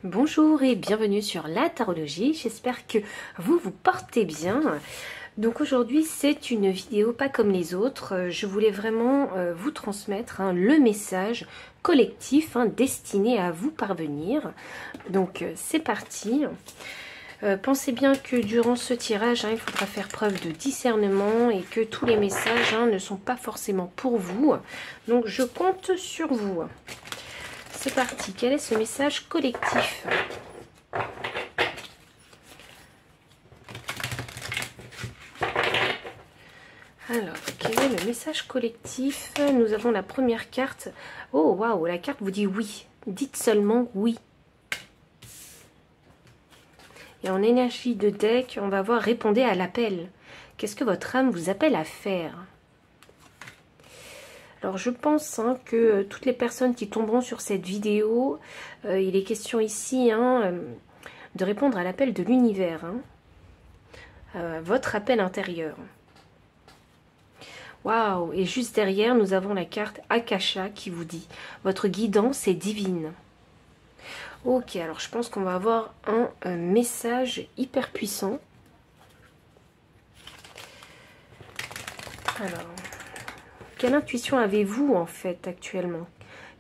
Bonjour et bienvenue sur la tarologie, j'espère que vous vous portez bien. Donc aujourd'hui c'est une vidéo pas comme les autres, je voulais vraiment vous transmettre le message collectif destiné à vous parvenir. Donc c'est parti. Pensez bien que durant ce tirage, il faudra faire preuve de discernement et que tous les messages ne sont pas forcément pour vous. Donc je compte sur vous. C'est parti. Quel est ce message collectif? Alors, quel est le message collectif? Nous avons la première carte. Oh, waouh, la carte vous dit oui. Dites seulement oui. Et en énergie de deck, on va voir répondez à l'appel. Qu'est-ce que votre âme vous appelle à faire? Alors je pense que toutes les personnes qui tomberont sur cette vidéo, il est question ici de répondre à l'appel de l'univers, votre appel intérieur. Waouh! Et juste derrière, nous avons la carte Akasha qui vous dit votre guidance est divine. Ok, alors je pense qu'on va avoir un message hyper puissant. Alors... quelle intuition avez-vous en fait actuellement?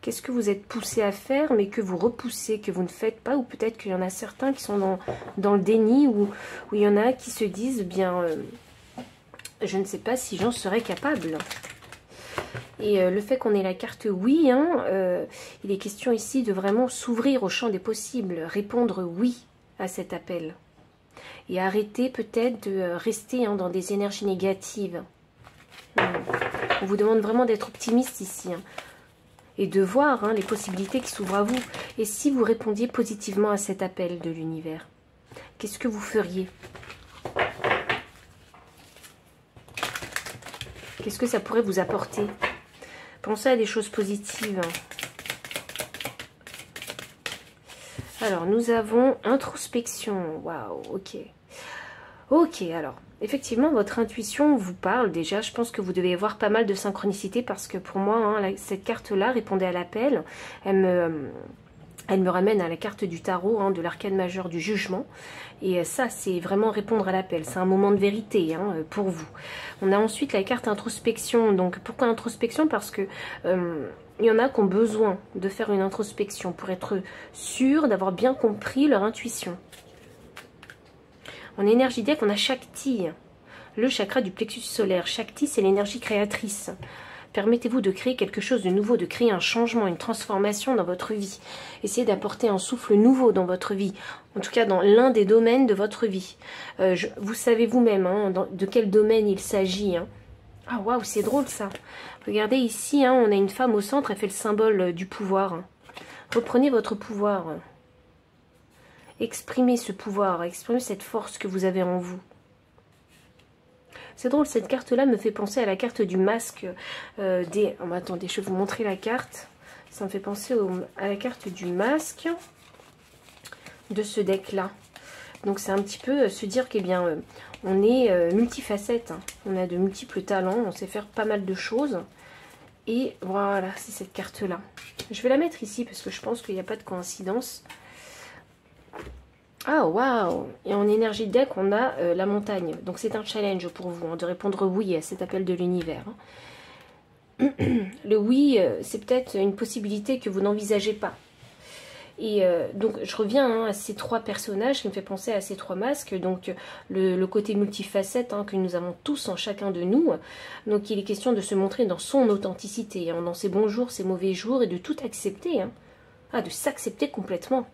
Qu'est-ce que vous êtes poussé à faire mais que vous repoussez, que vous ne faites pas? Ou peut-être qu'il y en a certains qui sont dans le déni ou il y en a qui se disent bien je ne sais pas si j'en serais capable. Et le fait qu'on ait la carte oui, il est question ici de vraiment s'ouvrir au champ des possibles, répondre oui à cet appel. Et arrêter peut-être de rester dans des énergies négatives. On vous demande vraiment d'être optimiste ici et de voir les possibilités qui s'ouvrent à vous. Et si vous répondiez positivement à cet appel de l'univers, qu'est-ce que vous feriez? Qu'est-ce que ça pourrait vous apporter? Pensez à des choses positives. Alors, nous avons introspection. Waouh, ok. Ok, alors, effectivement, votre intuition vous parle déjà. Je pense que vous devez avoir pas mal de synchronicité parce que pour moi, cette carte-là répondait à l'appel. Elle me ramène à la carte du tarot, de l'arcane majeur du jugement. Et ça, c'est vraiment répondre à l'appel. C'est un moment de vérité pour vous. On a ensuite la carte introspection. Donc, pourquoi introspection? Parce que... il y en a qui ont besoin de faire une introspection pour être sûr d'avoir bien compris leur intuition. En énergie deck, on a Shakti, le chakra du plexus solaire. Shakti, c'est l'énergie créatrice. Permettez-vous de créer quelque chose de nouveau, de créer un changement, une transformation dans votre vie. Essayez d'apporter un souffle nouveau dans votre vie, en tout cas dans l'un des domaines de votre vie. Vous savez vous-même de quel domaine il s'agit. Ah waouh, c'est drôle ça. Regardez ici, on a une femme au centre, elle fait le symbole du pouvoir. Reprenez votre pouvoir. Exprimez ce pouvoir, exprimez cette force que vous avez en vous. C'est drôle, cette carte-là me fait penser à la carte du masque des... Oh, attendez, je vais vous montrer la carte. Ça me fait penser à la carte du masque de ce deck-là. Donc c'est un petit peu se dire qu'eh bien, on est multifacette. On a de multiples talents, on sait faire pas mal de choses. Et voilà, c'est cette carte-là. Je vais la mettre ici parce que je pense qu'il n'y a pas de coïncidence. Ah, waouh! Et en énergie deck, on a la montagne. Donc, c'est un challenge pour vous de répondre oui à cet appel de l'univers. Le oui, c'est peut-être une possibilité que vous n'envisagez pas. Et donc, je reviens à ces trois personnages qui me fait penser à ces trois masques. Donc, le côté multifacette que nous avons tous en chacun de nous. Donc, il est question de se montrer dans son authenticité, dans ses bons jours, ses mauvais jours, et de tout accepter. De s'accepter complètement.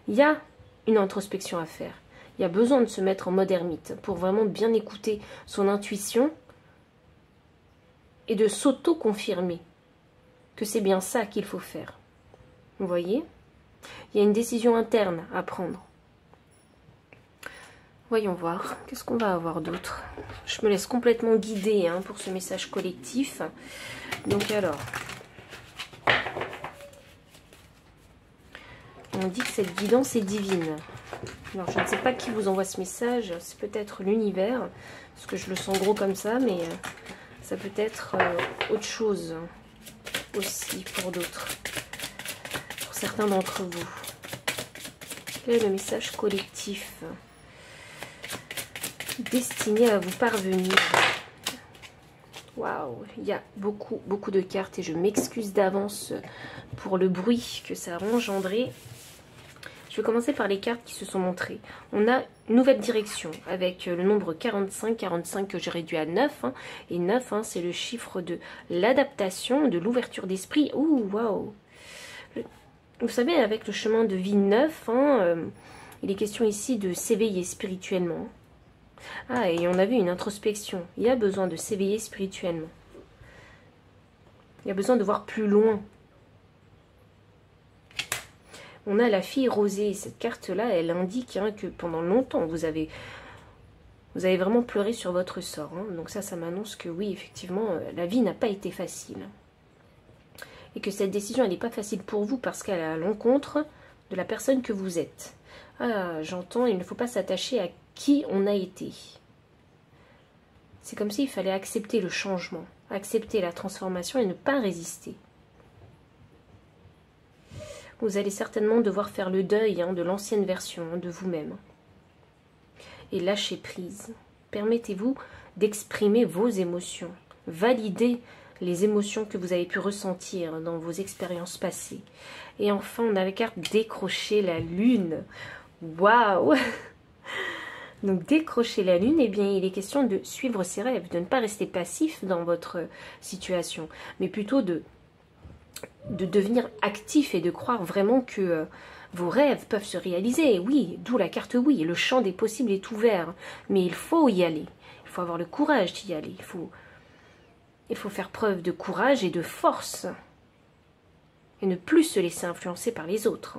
Il y a une introspection à faire. Il y a besoin de se mettre en mode ermite pour vraiment bien écouter son intuition et de s'auto-confirmer que c'est bien ça qu'il faut faire. Vous voyez? Il y a une décision interne à prendre. Voyons voir. Qu'est-ce qu'on va avoir d'autre? Je me laisse complètement guider pour ce message collectif. Donc alors... on dit que cette guidance est divine. Alors, je ne sais pas qui vous envoie ce message. C'est peut-être l'univers. Parce que je le sens gros comme ça. Mais ça peut être autre chose aussi pour d'autres. certains d'entre vous. Quel est le message collectif destiné à vous parvenir? Waouh, il y a beaucoup de cartes et je m'excuse d'avance pour le bruit que ça a engendré. Je vais commencer par les cartes qui se sont montrées. On a une nouvelle direction avec le nombre 45, 45 que j'ai réduit à 9. Hein, et 9, hein, c'est le chiffre de l'adaptation, de l'ouverture d'esprit. Ouh, waouh! Vous savez, avec le chemin de vie 9, hein, il est question ici de s'éveiller spirituellement. Ah, et on a vu une introspection. Il y a besoin de s'éveiller spirituellement. Il y a besoin de voir plus loin. On a la fille rosée. Cette carte-là, elle indique hein, que pendant longtemps, vous avez vraiment pleuré sur votre sort. Hein. Donc ça m'annonce que oui, effectivement, la vie n'a pas été facile. Et que cette décision, elle n'est pas facile pour vous parce qu'elle est à l'encontre de la personne que vous êtes. Ah, j'entends, il ne faut pas s'attacher à qui on a été. C'est comme s'il fallait accepter le changement, accepter la transformation et ne pas résister. Vous allez certainement devoir faire le deuil hein, de l'ancienne version hein, de vous-même. Et lâcher prise. Permettez-vous d'exprimer vos émotions. Validez les émotions que vous avez pu ressentir dans vos expériences passées. Et enfin, on a la carte décrocher la lune. Waouh! Donc décrocher la lune, eh bien il est question de suivre ses rêves, de ne pas rester passif dans votre situation, mais plutôt de devenir actif et de croire vraiment que vos rêves peuvent se réaliser. Oui, d'où la carte oui, le champ des possibles est ouvert, mais il faut y aller, il faut avoir le courage d'y aller, il faut faire preuve de courage et de force, et ne plus se laisser influencer par les autres.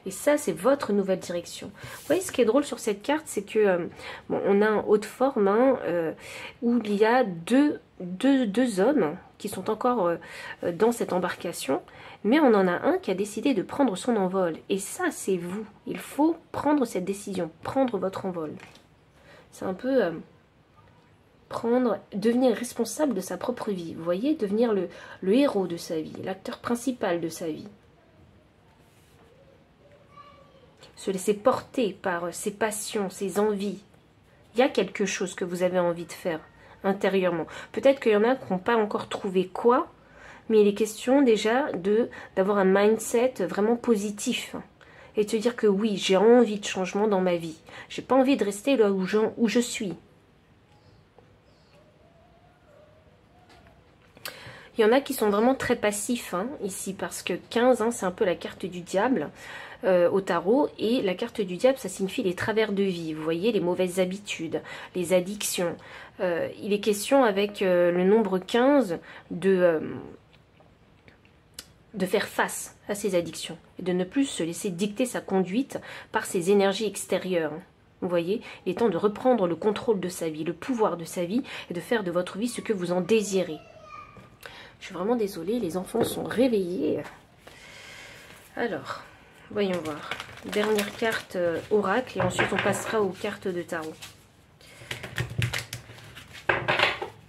Et ça, c'est votre nouvelle direction. Vous voyez, ce qui est drôle sur cette carte, c'est que bon, on a un haut de forme hein, où il y a deux hommes qui sont encore dans cette embarcation, mais on en a un qui a décidé de prendre son envol. Et ça, c'est vous. Il faut prendre cette décision, prendre votre envol. C'est un peu devenir responsable de sa propre vie. Vous voyez, devenir le héros de sa vie, l'acteur principal de sa vie. Se laisser porter par ses passions, ses envies. Il y a quelque chose que vous avez envie de faire intérieurement. Peut-être qu'il y en a qui n'ont pas encore trouvé quoi, mais il est question déjà d'avoir un mindset vraiment positif. Et de se dire que oui, j'ai envie de changement dans ma vie. J'ai pas envie de rester là où je suis. Il y en a qui sont vraiment très passifs hein, ici, parce que 15, hein, c'est un peu la carte du diable au tarot, et la carte du diable, ça signifie les travers de vie, vous voyez, les mauvaises habitudes, les addictions. Il est question avec le nombre 15 de faire face à ces addictions, et de ne plus se laisser dicter sa conduite par ses énergies extérieures. Vous voyez, il est temps de reprendre le contrôle de sa vie, le pouvoir de sa vie, et de faire de votre vie ce que vous en désirez. Je suis vraiment désolée, les enfants sont réveillés. Alors, voyons voir. Dernière carte oracle et ensuite on passera aux cartes de tarot.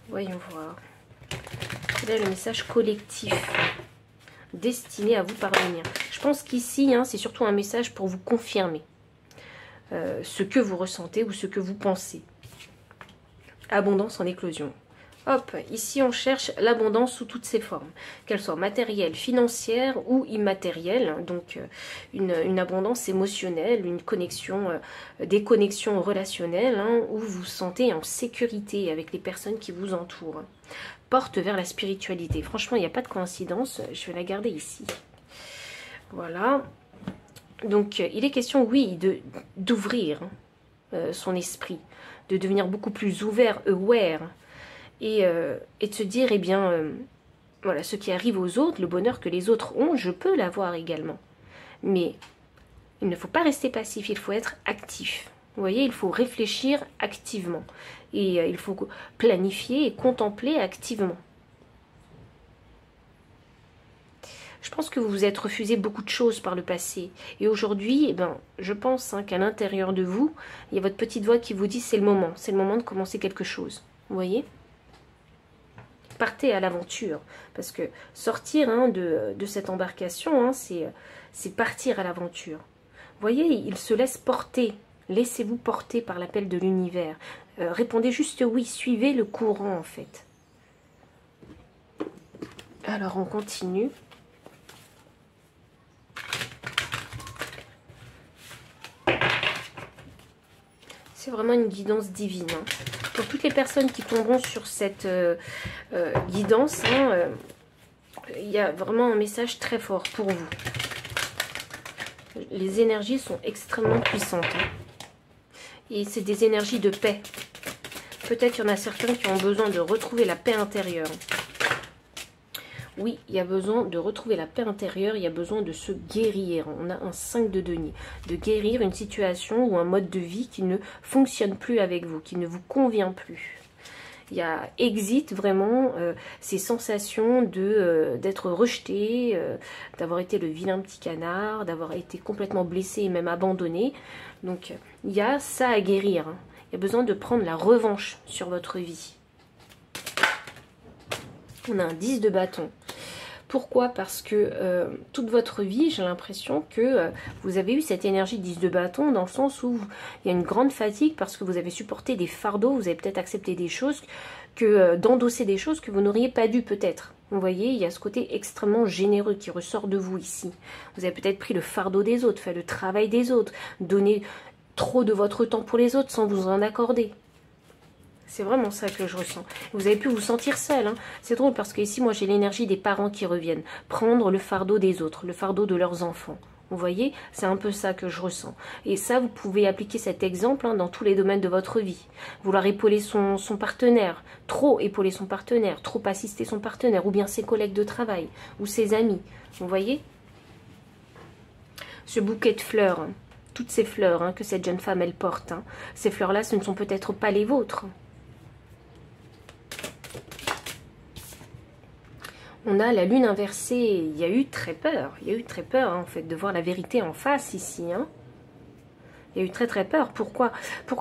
Voyons voir. Quel est le message collectif destiné à vous parvenir? Je pense qu'ici, hein, c'est surtout un message pour vous confirmer ce que vous ressentez ou ce que vous pensez. Abondance en éclosion. Hop, ici on cherche l'abondance sous toutes ses formes, qu'elle soit matérielle, financière ou immatérielle, donc une abondance émotionnelle, une connexion, des connexions relationnelles, hein, où vous vous sentez en sécurité avec les personnes qui vous entourent. Porte vers la spiritualité. Franchement, il n'y a pas de coïncidence, je vais la garder ici. Voilà. Donc il est question, oui, d'ouvrir son esprit, de devenir beaucoup plus ouvert, aware, et de se dire, eh bien, voilà, ce qui arrive aux autres, le bonheur que les autres ont, je peux l'avoir également. Mais il ne faut pas rester passif, il faut être actif. Vous voyez, il faut réfléchir activement. Et il faut planifier et contempler activement. Je pense que vous vous êtes refusé beaucoup de choses par le passé. Et aujourd'hui, eh ben, je pense hein, qu'à l'intérieur de vous, il y a votre petite voix qui vous dit c'est le moment de commencer quelque chose. Vous voyez ? partez à l'aventure. Parce que sortir hein, de cette embarcation, hein, c'est partir à l'aventure. Vous voyez, il se laisse porter. Laissez-vous porter par l'appel de l'univers. Répondez juste oui, suivez le courant en fait. Alors on continue. C'est vraiment une guidance divine. Hein. Pour toutes les personnes qui tomberont sur cette guidance, hein, il y a vraiment un message très fort pour vous. Les énergies sont extrêmement puissantes. Hein. Et c'est des énergies de paix. Peut-être qu'il y en a certains qui ont besoin de retrouver la paix intérieure. Oui, il y a besoin de retrouver la paix intérieure, il y a besoin de se guérir. On a un 5 de denier. De guérir une situation ou un mode de vie qui ne fonctionne plus avec vous, qui ne vous convient plus. Il y a exit vraiment ces sensations d'être rejeté, d'avoir été le vilain petit canard, d'avoir été complètement blessé et même abandonné. Donc il y a ça à guérir. Hein. Il y a besoin de prendre la revanche sur votre vie. On a un 10 de bâton. Pourquoi? Parce que toute votre vie, j'ai l'impression que vous avez eu cette énergie 10 de bâton dans le sens où il y a une grande fatigue parce que vous avez supporté des fardeaux, vous avez peut-être accepté des choses, d'endosser des choses que vous n'auriez pas dû peut-être. Vous voyez, il y a ce côté extrêmement généreux qui ressort de vous ici. Vous avez peut-être pris le fardeau des autres, fait le travail des autres, donné trop de votre temps pour les autres sans vous en accorder. C'est vraiment ça que je ressens. Vous avez pu vous sentir seul. Hein. C'est drôle parce que ici, moi, j'ai l'énergie des parents qui reviennent. Prendre le fardeau des autres, le fardeau de leurs enfants. Vous voyez, c'est un peu ça que je ressens. Et ça, vous pouvez appliquer cet exemple hein, dans tous les domaines de votre vie. Vouloir épauler son partenaire, trop épauler son partenaire, trop assister son partenaire, ou bien ses collègues de travail, ou ses amis. Vous voyez? Ce bouquet de fleurs, hein, toutes ces fleurs hein, que cette jeune femme, elle porte, hein, ces fleurs-là, ce ne sont peut-être pas les vôtres. On a la lune inversée, il y a eu très peur. Il y a eu très peur, hein, en fait, de voir la vérité en face ici. Hein. Il y a eu très peur. Pourquoi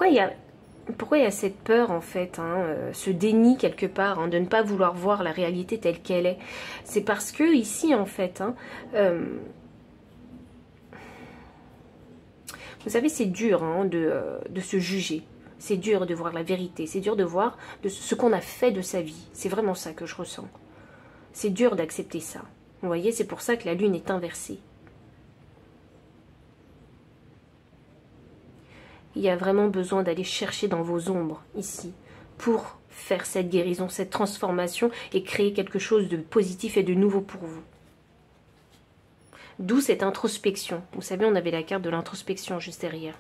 il y a cette peur, en fait, hein, ce déni quelque part, hein, de ne pas vouloir voir la réalité telle qu'elle est? C'est parce que ici, en fait, hein, vous savez, c'est dur hein, de se juger. C'est dur de voir la vérité. C'est dur de voir ce qu'on a fait de sa vie. C'est vraiment ça que je ressens. C'est dur d'accepter ça. Vous voyez, c'est pour ça que la lune est inversée. Il y a vraiment besoin d'aller chercher dans vos ombres, ici, pour faire cette guérison, cette transformation et créer quelque chose de positif et de nouveau pour vous. D'où cette introspection. Vous savez, on avait la carte de l'introspection juste derrière.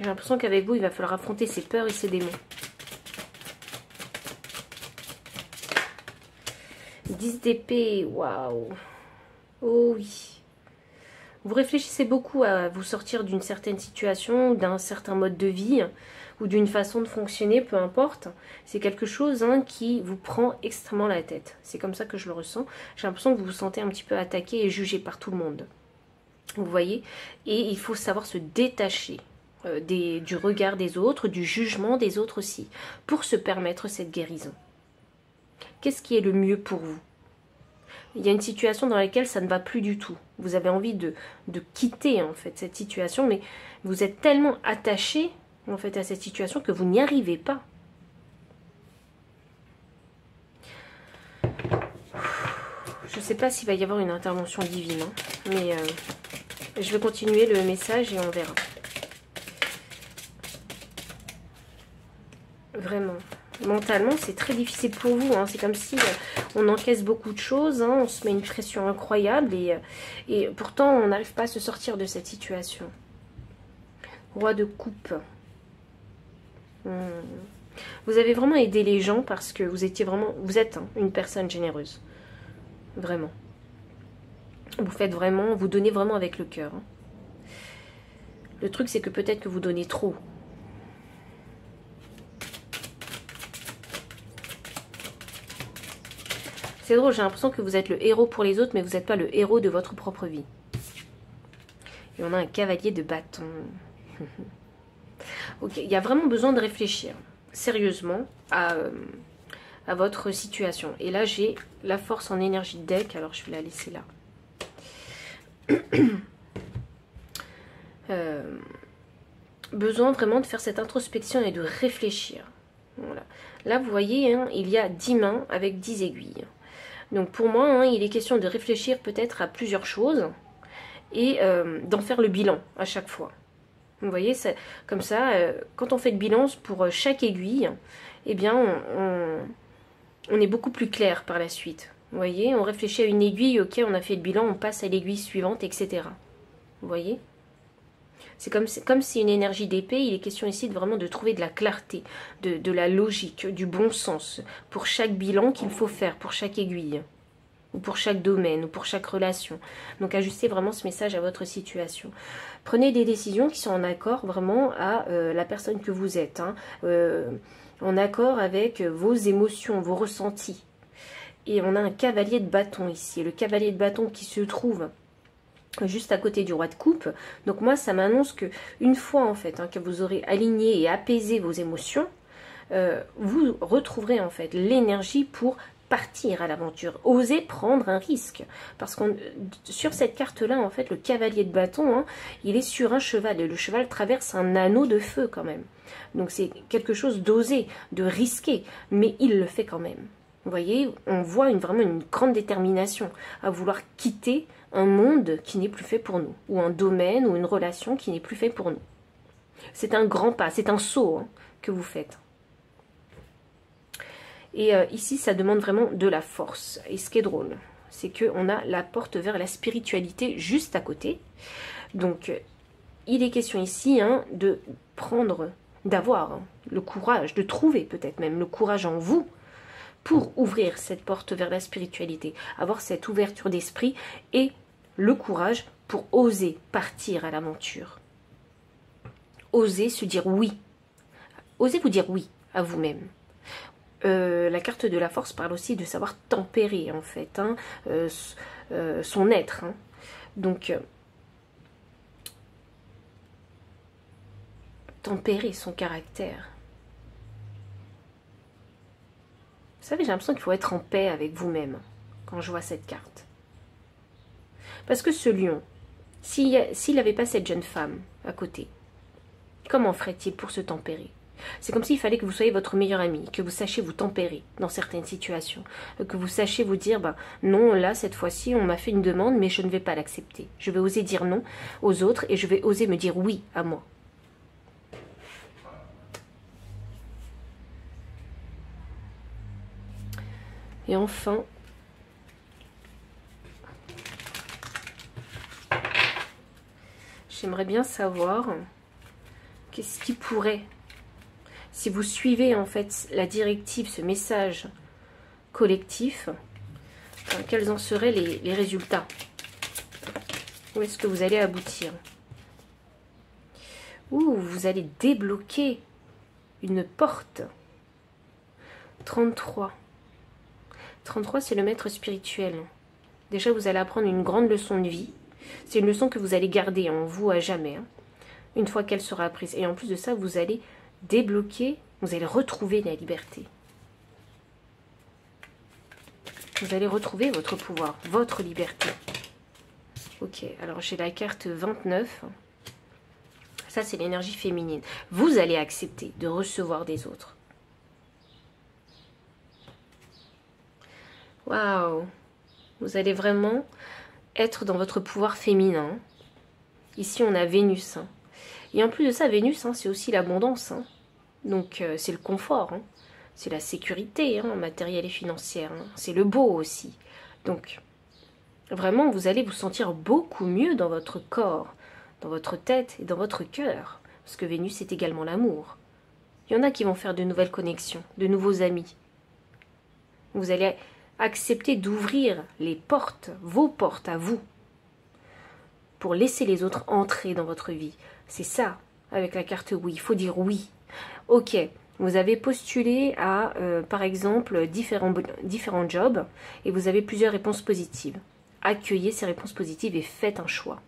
J'ai l'impression qu'avec vous, il va falloir affronter ses peurs et ses démons. 10 d'épée, waouh. Oh oui. Vous réfléchissez beaucoup à vous sortir d'une certaine situation, d'un certain mode de vie, ou d'une façon de fonctionner, peu importe. C'est quelque chose hein, qui vous prend extrêmement la tête. C'est comme ça que je le ressens. J'ai l'impression que vous vous sentez un petit peu attaqué et jugé par tout le monde. Vous voyez? Et il faut savoir se détacher. Du regard des autres, du jugement des autres aussi, pour se permettre cette guérison. Qu'est-ce qui est le mieux pour vous? Il y a une situation dans laquelle ça ne va plus du tout. Vous avez envie de quitter en fait cette situation, mais vous êtes tellement attaché en fait à cette situation que vous n'y arrivez pas. Je ne sais pas s'il va y avoir une intervention divine, hein, mais je vais continuer le message et on verra. Vraiment. Mentalement, c'est très difficile pour vous. Hein. C'est comme si on encaisse beaucoup de choses. Hein. On se met une pression incroyable. Et pourtant, on n'arrive pas à se sortir de cette situation. Roi de coupe. Vous avez vraiment aidé les gens parce que vous étiez vraiment... Vous êtes hein, une personne généreuse. Vraiment. Vous faites vraiment... Vous donnez vraiment avec le cœur. Hein. Le truc, c'est que peut-être que vous donnez trop. C'est drôle, j'ai l'impression que vous êtes le héros pour les autres, mais vous n'êtes pas le héros de votre propre vie. Et on a un cavalier de bâton. Ok, il y a vraiment besoin de réfléchir sérieusement à votre situation. Et là, j'ai la force en énergie de deck. Alors, je vais la laisser là. Besoin vraiment de faire cette introspection et de réfléchir. Voilà. Là, vous voyez, hein, il y a 10 mains avec 10 aiguilles. Donc, pour moi, hein, il est question de réfléchir peut-être à plusieurs choses et d'en faire le bilan à chaque fois. Vous voyez, comme ça, quand on fait le bilan pour chaque aiguille, eh bien, on est beaucoup plus clair par la suite. Vous voyez, on réfléchit à une aiguille, ok, on a fait le bilan, on passe à l'aiguille suivante, etc. Vous voyez? C'est comme si une énergie d'épée, il est question ici vraiment de trouver de la clarté, de la logique, du bon sens pour chaque bilan qu'il faut faire, pour chaque aiguille, ou pour chaque domaine, ou pour chaque relation. Donc ajustez vraiment ce message à votre situation. Prenez des décisions qui sont en accord vraiment à la personne que vous êtes, hein, en accord avec vos émotions, vos ressentis. Et on a un cavalier de bâton ici, le cavalier de bâton qui se trouve juste à côté du roi de coupe. Donc moi, ça m'annonce que une fois en fait que vous aurez aligné et apaisé vos émotions, vous retrouverez en fait l'énergie pour partir à l'aventure, oser prendre un risque. Parce que sur cette carte-là, en fait, le cavalier de bâton, hein, il est sur un cheval et le cheval traverse un anneau de feu quand même. Donc c'est quelque chose d'oser, de risquer, mais il le fait quand même. Vous voyez, on voit vraiment une grande détermination à vouloir quitter un monde qui n'est plus fait pour nous, ou un domaine ou une relation qui n'est plus fait pour nous. C'est un grand pas, c'est un saut hein, que vous faites. Et ici, ça demande vraiment de la force. Et ce qui est drôle, c'est qu'on a la porte vers la spiritualité juste à côté. Donc, il est question ici hein, de prendre, d'avoir hein, le courage, de trouver peut-être même le courage en vous pour ouvrir cette porte vers la spiritualité, avoir cette ouverture d'esprit et le courage pour oser partir à l'aventure. Oser se dire oui. Osez vous dire oui à vous-même. La carte de la force parle aussi de savoir tempérer en fait hein, son être. Hein. Donc, tempérer son caractère. Vous savez, j'ai l'impression qu'il faut être en paix avec vous-même quand je vois cette carte. Parce que ce lion, s'il n'avait pas cette jeune femme à côté, comment ferait-il pour se tempérer? C'est comme s'il fallait que vous soyez votre meilleur ami, que vous sachiez vous tempérer dans certaines situations, que vous sachiez vous dire, bah, non, là, cette fois-ci, on m'a fait une demande, mais je ne vais pas l'accepter. Je vais oser dire non aux autres et je vais oser me dire oui à moi. Et enfin, j'aimerais bien savoir qu'est-ce qui pourrait, si vous suivez en fait la directive, ce message collectif, quels en seraient les résultats? Où est-ce que vous allez aboutir? Ouh, vous allez débloquer une porte. 33. 33, c'est le maître spirituel. Déjà, vous allez apprendre une grande leçon de vie. C'est une leçon que vous allez garder en vous à jamais, hein, une fois qu'elle sera apprise. Et en plus de ça, vous allez débloquer, vous allez retrouver la liberté. Vous allez retrouver votre pouvoir, votre liberté. Ok, alors j'ai la carte 29. Ça, c'est l'énergie féminine. Vous allez accepter de recevoir des autres. Waouh! Vous allez vraiment être dans votre pouvoir féminin. Ici, on a Vénus. Hein. Et en plus de ça, Vénus, hein, c'est aussi l'abondance. Hein. Donc, c'est le confort. Hein. C'est la sécurité hein, matérielle et financière. Hein. C'est le beau aussi. Donc, vraiment, vous allez vous sentir beaucoup mieux dans votre corps, dans votre tête et dans votre cœur. Parce que Vénus, c'est également l'amour. Il y en a qui vont faire de nouvelles connexions, de nouveaux amis. Vous allez accepter d'ouvrir les portes, vos portes à vous, pour laisser les autres entrer dans votre vie. C'est ça, avec la carte oui, il faut dire oui. Ok, vous avez postulé à, par exemple, différents jobs, et vous avez plusieurs réponses positives. Accueillez ces réponses positives et faites un choix.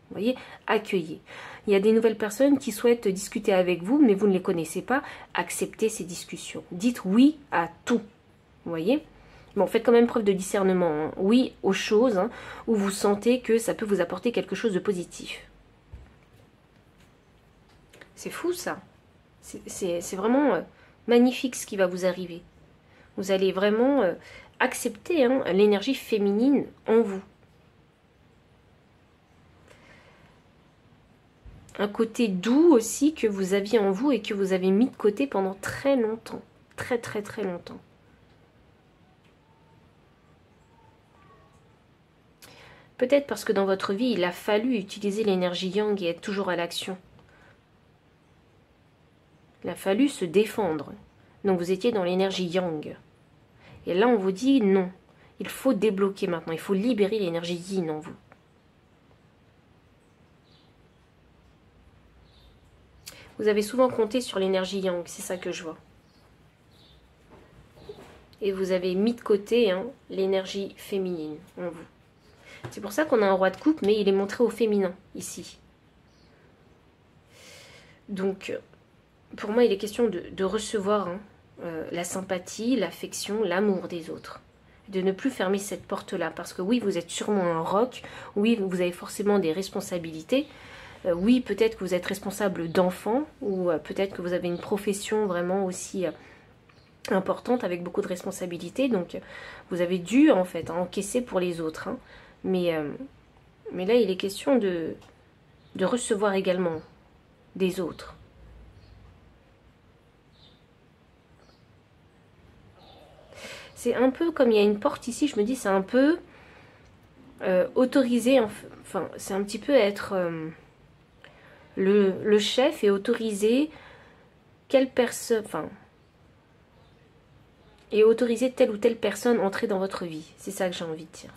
Vous voyez, accueillez. Il y a des nouvelles personnes qui souhaitent discuter avec vous, mais vous ne les connaissez pas. Acceptez ces discussions. Dites oui à tout. Vous voyez? Bon, faites quand même preuve de discernement. Hein. Oui aux choses hein, où vous sentez que ça peut vous apporter quelque chose de positif. C'est fou ça. C'est vraiment magnifique ce qui va vous arriver. Vous allez vraiment accepter hein, l'énergie féminine en vous. Un côté doux aussi que vous aviez en vous et que vous avez mis de côté pendant très longtemps. Très très très longtemps. Peut-être parce que dans votre vie, il a fallu utiliser l'énergie yang et être toujours à l'action. Il a fallu se défendre. Donc vous étiez dans l'énergie yang. Et là, on vous dit non. Il faut débloquer maintenant. Il faut libérer l'énergie yin en vous. Vous avez souvent compté sur l'énergie yang. C'est ça que je vois. Et vous avez mis de côté hein, l'énergie féminine en vous. C'est pour ça qu'on a un roi de coupe, mais il est montré au féminin, ici. Donc, pour moi, il est question de recevoir hein, la sympathie, l'affection, l'amour des autres. De ne plus fermer cette porte-là. Parce que oui, vous êtes sûrement un roc. Oui, vous avez forcément des responsabilités. Oui, peut-être que vous êtes responsable d'enfants. Ou peut-être que vous avez une profession vraiment aussi importante avec beaucoup de responsabilités. Donc, vous avez dû, en fait, encaisser pour les autres. Hein. Mais là, il est question de recevoir également des autres. C'est un peu comme il y a une porte ici, je me dis, c'est un peu autorisé, enfin, c'est un petit peu être le chef et autoriser quelle personne, enfin, et autoriser telle ou telle personne à entrer dans votre vie. C'est ça que j'ai envie de dire.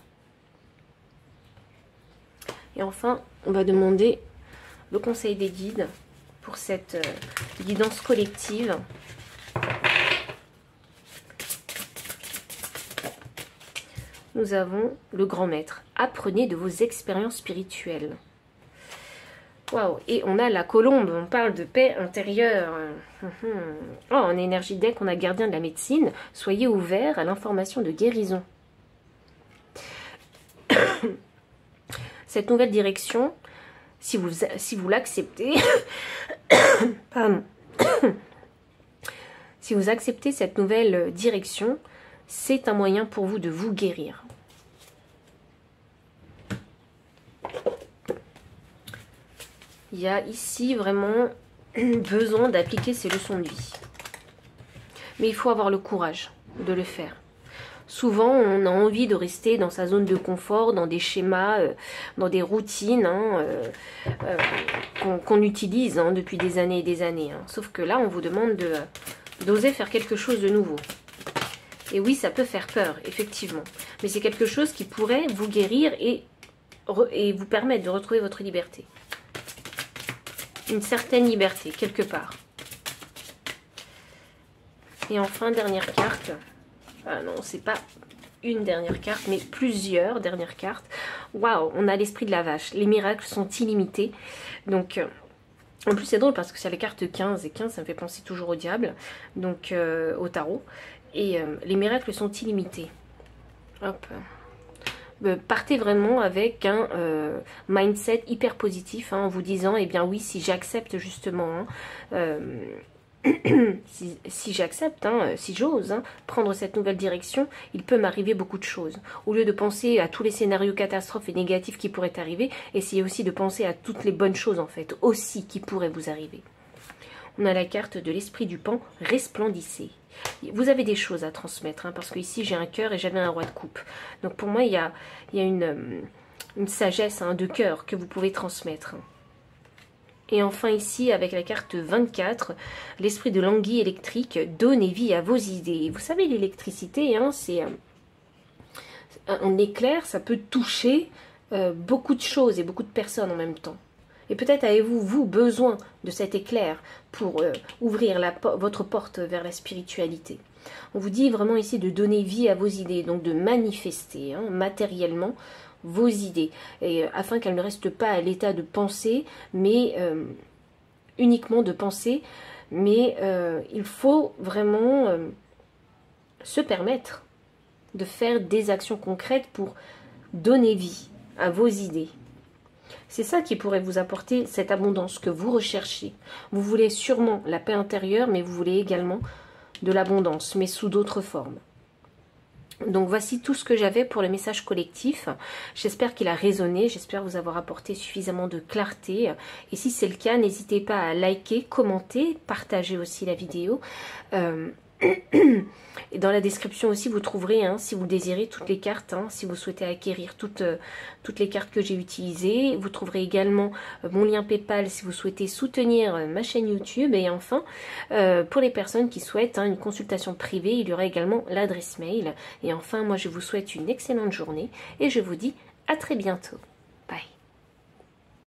Et enfin, on va demander le conseil des guides pour cette guidance collective. Nous avons le grand maître. Apprenez de vos expériences spirituelles. Waouh! Et on a la colombe. On parle de paix intérieure. Oh, en énergie deck, on a gardien de la médecine. Soyez ouverts à l'information de guérison. Cette nouvelle direction, si vous l'acceptez, pardon, si vous acceptez cette nouvelle direction, c'est un moyen pour vous de vous guérir. Il y a ici vraiment besoin d'appliquer ces leçons de vie. Mais il faut avoir le courage de le faire. Souvent, on a envie de rester dans sa zone de confort, dans des schémas, dans des routines hein, qu'on utilise hein, depuis des années et des années. Hein. Sauf que là, on vous demande d'oser faire quelque chose de nouveau. Et oui, ça peut faire peur, effectivement. Mais c'est quelque chose qui pourrait vous guérir et vous permettre de retrouver votre liberté. Une certaine liberté, quelque part. Et enfin, dernière carte. Ah non, c'est pas une dernière carte, mais plusieurs dernières cartes. Waouh, on a l'esprit de la vache. Les miracles sont illimités. Donc, en plus, c'est drôle parce que c'est les cartes 15. Et 15, ça me fait penser toujours au diable. Donc, au tarot. Et les miracles sont illimités. Hop. Partez vraiment avec un mindset hyper positif, hein, en vous disant, eh bien oui, si j'accepte justement, hein, si j'accepte, hein, si j'ose hein, prendre cette nouvelle direction, il peut m'arriver beaucoup de choses. Au lieu de penser à tous les scénarios catastrophes et négatifs qui pourraient arriver, essayez aussi de penser à toutes les bonnes choses en fait, aussi qui pourraient vous arriver. On a la carte de l'esprit du pan, resplendissez. Vous avez des choses à transmettre, hein, parce que ici j'ai un cœur et j'avais un roi de coupe. Donc pour moi il y a une sagesse hein, de cœur que vous pouvez transmettre. Et enfin ici avec la carte 24, l'esprit de l'anguille électrique, donnez vie à vos idées. Vous savez l'électricité, hein, c'est un éclair, ça peut toucher beaucoup de choses et beaucoup de personnes en même temps. Et peut-être avez-vous, vous, besoin de cet éclair pour ouvrir votre porte vers la spiritualité. On vous dit vraiment ici de donner vie à vos idées, donc de manifester hein, matériellement vos idées, et afin qu'elles ne restent pas à l'état de pensée, mais uniquement de pensée, mais il faut vraiment se permettre de faire des actions concrètes pour donner vie à vos idées. C'est ça qui pourrait vous apporter cette abondance que vous recherchez. Vous voulez sûrement la paix intérieure, mais vous voulez également de l'abondance, mais sous d'autres formes. Donc voici tout ce que j'avais pour le message collectif. J'espère qu'il a résonné, j'espère vous avoir apporté suffisamment de clarté. Et si c'est le cas, n'hésitez pas à liker, commenter, partager aussi la vidéo. Et dans la description aussi, vous trouverez, si vous désirez, toutes les cartes, si vous souhaitez acquérir toutes les cartes que j'ai utilisées. Vous trouverez également mon lien PayPal si vous souhaitez soutenir ma chaîne YouTube. Et enfin, pour les personnes qui souhaitent une consultation privée, il y aura également l'adresse mail. Et enfin, moi je vous souhaite une excellente journée et je vous dis à très bientôt.